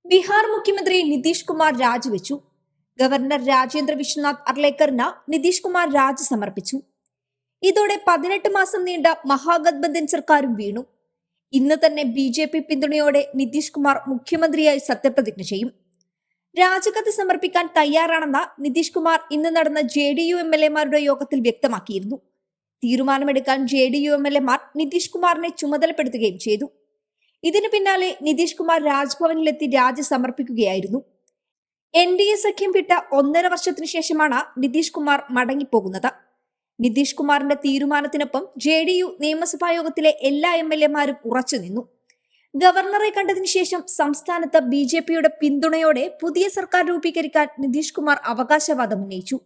ബീഹാർ മുഖ്യമന്ത്രി നിതീഷ് കുമാർ രാജിവെച്ചു. ഗവർണർ രാജേന്ദ്ര വിശ്വനാഥ് അർലേക്കറിന് നിതീഷ് കുമാർ രാജി സമർപ്പിച്ചു. ഇതോടെ 18 മാസം നീണ്ട മഹാഗത്ബന്ധൻ സർക്കാരും വീണു. ഇന്ന് തന്നെ BJP പിന്തുണയോടെ നിതീഷ് കുമാർ മുഖ്യമന്ത്രിയായി സത്യപ്രതിജ്ഞ ചെയ്യും. രാജിക്കത്ത് സമർപ്പിക്കാൻ തയ്യാറാണെന്ന് നിതീഷ് കുമാർ ഇന്ന് നടന്ന JDU MLA-മാരുടെ യോഗത്തിൽ വ്യക്തമാക്കിയിരുന്നു. തീരുമാനമെടുക്കാൻ JDU MLA-മാർ നിതീഷ് കുമാറിനെ ചുമതലപ്പെടുത്തുകയും ചെയ്തു. ഇതിനു പിന്നാലെ നിതീഷ് കുമാർ രാജ്ഭവനിലെത്തി രാജി സമർപ്പിക്കുകയായിരുന്നു. NDA സഖ്യം വിട്ട 1.5 വർഷത്തിനു ശേഷമാണ് നിതീഷ് കുമാർ മടങ്ങിപ്പോകുന്നത്. നിതീഷ് കുമാറിന്റെ തീരുമാനത്തിനൊപ്പം JDU നിയമസഭാ യോഗത്തിലെ എല്ലാ MLA-മാരും ഉറച്ചുനിന്നു. ഗവർണറെ കണ്ടതിനു ശേഷം സംസ്ഥാനത്ത് BJP-യുടെ പിന്തുണയോടെ പുതിയ സർക്കാർ രൂപീകരിക്കാൻ നിതീഷ് കുമാർ അവകാശവാദം ഉന്നയിച്ചു.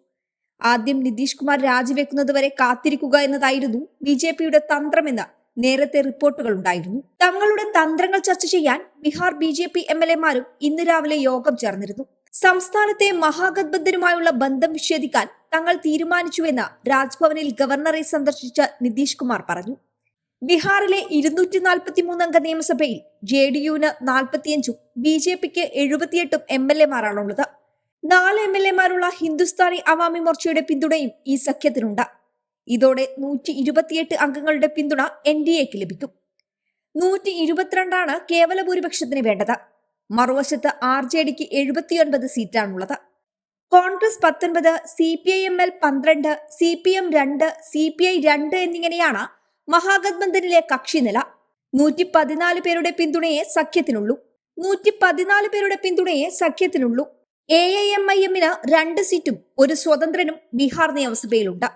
ആദ്യം നിതീഷ് കുമാർ രാജിവെക്കുന്നതുവരെ കാത്തിരിക്കുക എന്നതായിരുന്നു BJP-യുടെ തന്ത്രമെന്ന് നേരത്തെ റിപ്പോർട്ടുകൾ ഉണ്ടായിരുന്നു. തങ്ങളുടെ തന്ത്രങ്ങൾ ചർച്ച ചെയ്യാൻ ബീഹാർ BJP MLA-മാരും ഇന്ന് രാവിലെ യോഗം ചേർന്നിരുന്നു. സംസ്ഥാനത്തെ മഹാഗത്ബന്ധനുമായുള്ള ബന്ധം വിച്ഛേദിക്കാൻ തങ്ങൾ തീരുമാനിച്ചുവെന്ന് രാജ്ഭവനിൽ ഗവർണറെ സന്ദർശിച്ച നിതീഷ് കുമാർ പറഞ്ഞു. ബീഹാറിലെ 243 അംഗ നിയമസഭയിൽ JDU-ന് 45ഉം BJP-ക്ക് 78ഉം MLA-മാരാണുള്ളത്. 4 MLA-മാരുള്ള ഹിന്ദുസ്ഥാനി അവാമി മോർച്ചയുടെ പിന്തുണയും ഈ സഖ്യത്തിനുണ്ട്. ഇതോടെ 128 അംഗങ്ങളുടെ പിന്തുണ NDA-ക്ക് ലഭിക്കും. 122 കേവല ഭൂരിപക്ഷത്തിന് വേണ്ടത്. മറുവശത്ത് RJD-ക്ക് 79 സീറ്റാണുള്ളത്. കോൺഗ്രസ് 19, CPIML 12, CPM 2, CPI 2 എന്നിങ്ങനെയാണ് മഹാഗത്ബന്ധനിലെ കക്ഷിനില. 114 പേരുടെ പിന്തുണയെ സഖ്യത്തിനുള്ളൂ. AIMIM-ന് 2 സീറ്റും ഒരു സ്വതന്ത്രനും ബീഹാർ നിയമസഭയിലുണ്ട്.